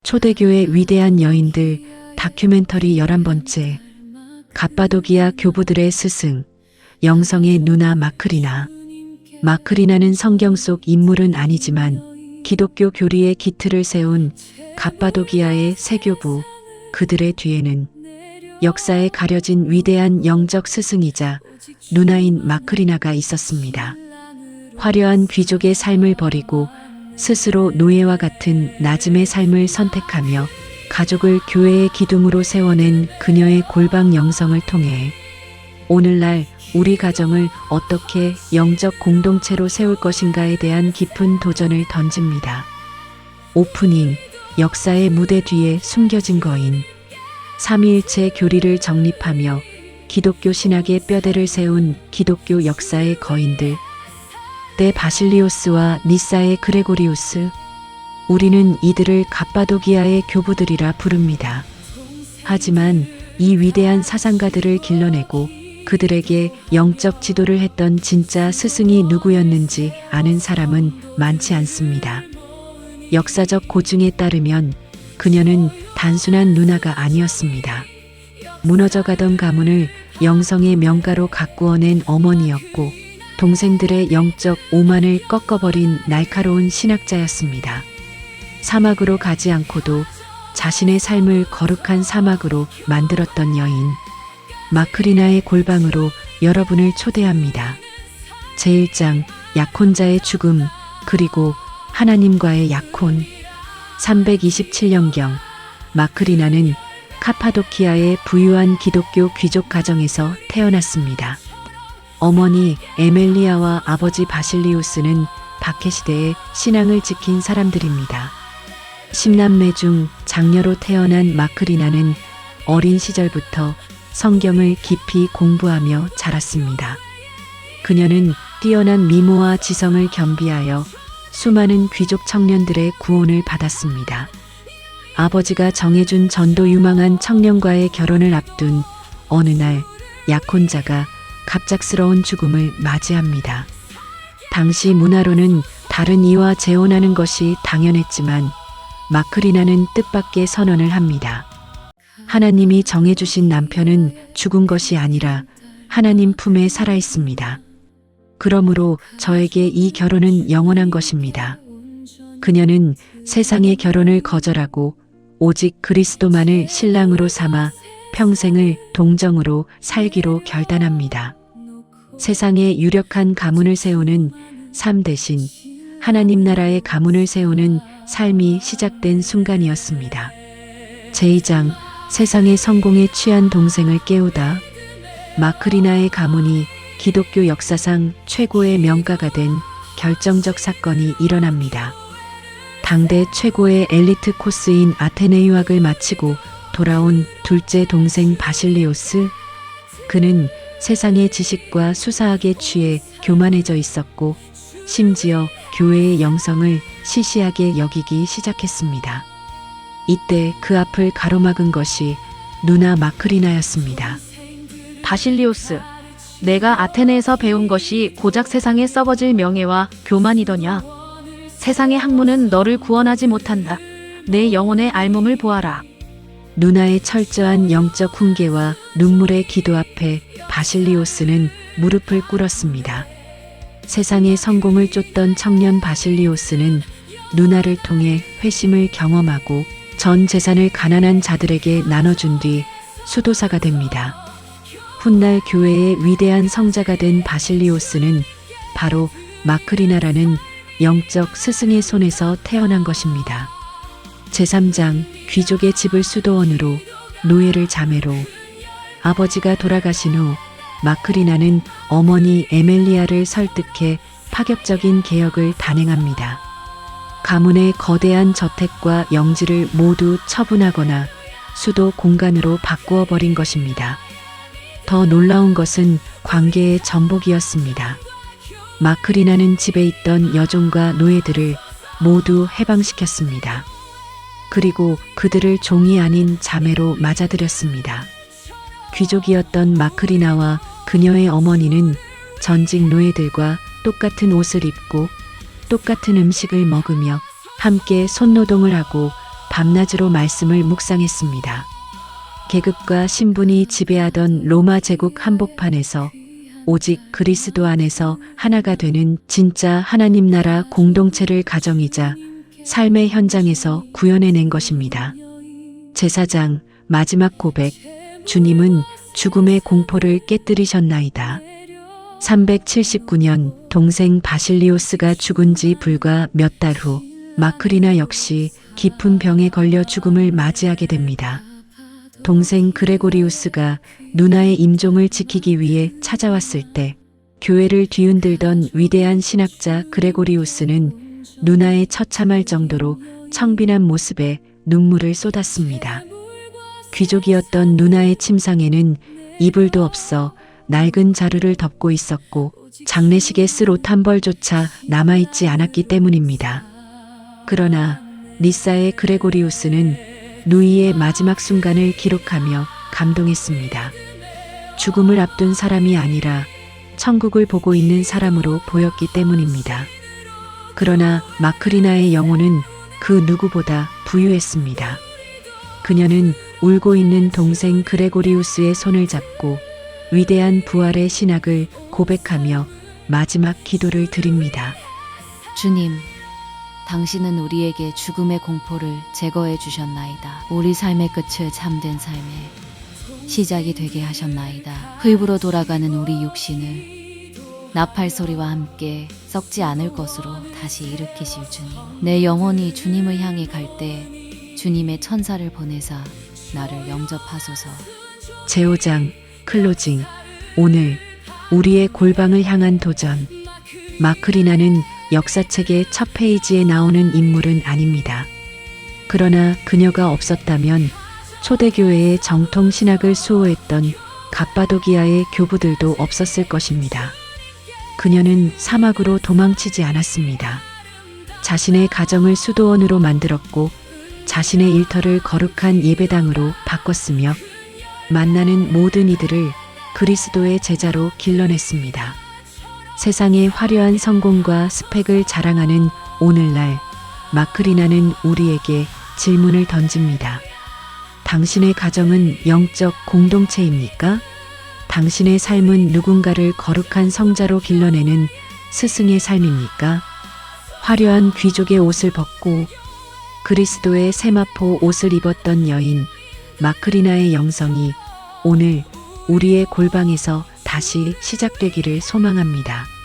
초대교회 위대한 여인들 다큐멘터리 11번째. 갑바도기아 교부들의 스승, 영성의 누나 마크리나. 마크리나는 성경 속 인물은 아니지만 기독교 교리의 기틀을 세운 갑바도기아의 세교부, 그들의 뒤에는 역사에 가려진 위대한 영적 스승이자 누나인 마크리나가 있었습니다. 화려한 귀족의 삶을 버리고 스스로 노예와 같은 낮음의 삶을 선택하며 가족을 교회의 기둥으로 세워낸 그녀의 골방 영성을 통해 오늘날 우리 가정을 어떻게 영적 공동체로 세울 것인가에 대한 깊은 도전을 던집니다. 오프닝, 역사의 무대 뒤에 숨겨진 거인. 삼위일체 교리를 정립하며 기독교 신학의 뼈대를 세운 기독교 역사의 거인들. 때 바실리오스와 니사의 그레고리우스. 우리는 이들을 갑바도기아의 교부들이라 부릅니다. 하지만 이 위대한 사상가들을 길러내고 그들에게 영적 지도를 했던 진짜 스승이 누구였는지 아는 사람은 많지 않습니다. 역사적 고증에 따르면 그녀는 단순한 누나가 아니었습니다. 무너져가던 가문을 영성의 명가로 가꾸어낸 어머니였고 동생들의 영적 오만을 꺾어버린 날카로운 신학자였습니다. 사막으로 가지 않고도 자신의 삶을 거룩한 사막으로 만들었던 여인. 마크리나의 골방으로 여러분을 초대합니다. 제1장 약혼자의 죽음 그리고 하나님과의 약혼. 327년경 마크리나는 카파도키아의 부유한 기독교 귀족 가정에서 태어났습니다. 어머니 에멜리아와 아버지 바실리우스는 박해시대의 신앙을 지킨 사람들입니다. 10남매 중 장녀로 태어난 마크리나는 어린 시절부터 성경을 깊이 공부하며 자랐습니다. 그녀는 뛰어난 미모와 지성을 겸비하여 수많은 귀족 청년들의 구원을 받았습니다. 아버지가 정해준 전도 유망한 청년과의 결혼을 앞둔 어느 날 약혼자가 갑작스러운 죽음을 맞이합니다. 당시 문화로는 다른 이와 재혼하는 것이 당연했지만 마크리나는 뜻밖의 선언을 합니다. 하나님이 정해주신 남편은 죽은 것이 아니라 하나님 품에 살아있습니다. 그러므로 저에게 이 결혼은 영원한 것입니다. 그녀는 세상의 결혼을 거절하고 오직 그리스도만을 신랑으로 삼아 평생을 동정으로 살기로 결단합니다. 세상에 유력한 가문을 세우는 삶 대신 하나님 나라의 가문을 세우는 삶이 시작된 순간이었습니다. 제2장 세상의 성공에 취한 동생을 깨우다. 마크리나의 가문이 기독교 역사상 최고의 명가가 된 결정적 사건이 일어납니다. 당대 최고의 엘리트 코스인 아테네 유학을 마치고 돌아온 둘째 동생 바실리오스. 그는 세상의 지식과 수사학에 취해 교만해져 있었고 심지어 교회의 영성을 시시하게 여기기 시작했습니다. 이때 그 앞을 가로막은 것이 누나 마크리나였습니다. 바실리오스, 내가 아테네에서 배운 것이 고작 세상에 썩어질 명예와 교만이더냐? 세상의 학문은 너를 구원하지 못한다. 내 영혼의 알몸을 보아라. 누나의 철저한 영적 훈계와 눈물의 기도 앞에 바실리오스는 무릎을 꿇었습니다. 세상의 성공을 쫓던 청년 바실리오스는 누나를 통해 회심을 경험하고 전 재산을 가난한 자들에게 나눠준 뒤 수도사가 됩니다. 훗날 교회의 위대한 성자가 된 바실리오스는 바로 마크리나라는 영적 스승의 손에서 태어난 것입니다. 제3장 귀족의 집을 수도원으로, 노예를 자매로. 아버지가 돌아가신 후 마크리나는 어머니 에멜리아를 설득해 파격적인 개혁을 단행합니다. 가문의 거대한 저택과 영지를 모두 처분하거나 수도 공간으로 바꾸어 버린 것입니다. 더 놀라운 것은 관계의 전복이었습니다. 마크리나는 집에 있던 여종과 노예들을 모두 해방시켰습니다. 그리고 그들을 종이 아닌 자매로 맞아들였습니다. 귀족이었던 마크리나와 그녀의 어머니는 전직 노예들과 똑같은 옷을 입고 똑같은 음식을 먹으며 함께 손노동을 하고 밤낮으로 말씀을 묵상했습니다. 계급과 신분이 지배하던 로마 제국 한복판에서 오직 그리스도 안에서 하나가 되는 진짜 하나님 나라 공동체를 가정이자 삶의 현장에서 구현해낸 것입니다. 제사장 마지막 고백. 주님은 죽음의 공포를 깨뜨리셨나이다. 379년 동생 바실리오스가 죽은 지 불과 몇 달 후 마크리나 역시 깊은 병에 걸려 죽음을 맞이하게 됩니다. 동생 그레고리우스가 누나의 임종을 지키기 위해 찾아왔을 때 교회를 뒤흔들던 위대한 신학자 그레고리우스는 누나의 처참할 정도로 청빈한 모습에 눈물을 쏟았습니다. 귀족이었던 누나의 침상에는 이불도 없어 낡은 자루를 덮고 있었고 장례식에 쓸 옷 한 벌조차 남아있지 않았기 때문입니다. 그러나 니사의 그레고리우스는 누이의 마지막 순간을 기록하며 감동했습니다. 죽음을 앞둔 사람이 아니라 천국을 보고 있는 사람으로 보였기 때문입니다. 그러나 마크리나의 영혼은 그 누구보다 부유했습니다. 그녀는 울고 있는 동생 그레고리우스의 손을 잡고 위대한 부활의 신학을 고백하며 마지막 기도를 드립니다. 주님, 당신은 우리에게 죽음의 공포를 제거해 주셨나이다. 우리 삶의 끝을 참된 삶의 시작이 되게 하셨나이다. 흙으로 돌아가는 우리 육신을 나팔 소리와 함께 썩지 않을 것으로 다시 일으키실 주님. 내 영혼이 주님을 향해 갈 때 주님의 천사를 보내사 나를 영접하소서. 제5장 클로징. 오늘 우리의 골방을 향한 도전. 마크리나는 역사책의 첫 페이지에 나오는 인물은 아닙니다. 그러나 그녀가 없었다면 초대교회의 정통 신학을 수호했던 갑바도기아의 교부들도 없었을 것입니다. 그녀는 사막으로 도망치지 않았습니다. 자신의 가정을 수도원으로 만들었고 자신의 일터를 거룩한 예배당으로 바꿨으며 만나는 모든 이들을 그리스도의 제자로 길러냈습니다. 세상의 화려한 성공과 스펙을 자랑하는 오늘날 마크리나는 우리에게 질문을 던집니다. 당신의 가정은 영적 공동체입니까? 당신의 삶은 누군가를 거룩한 성자로 길러내는 스승의 삶입니까? 화려한 귀족의 옷을 벗고 그리스도의 세마포 옷을 입었던 여인 마크리나의 영성이 오늘 우리의 골방에서 다시 시작되기를 소망합니다.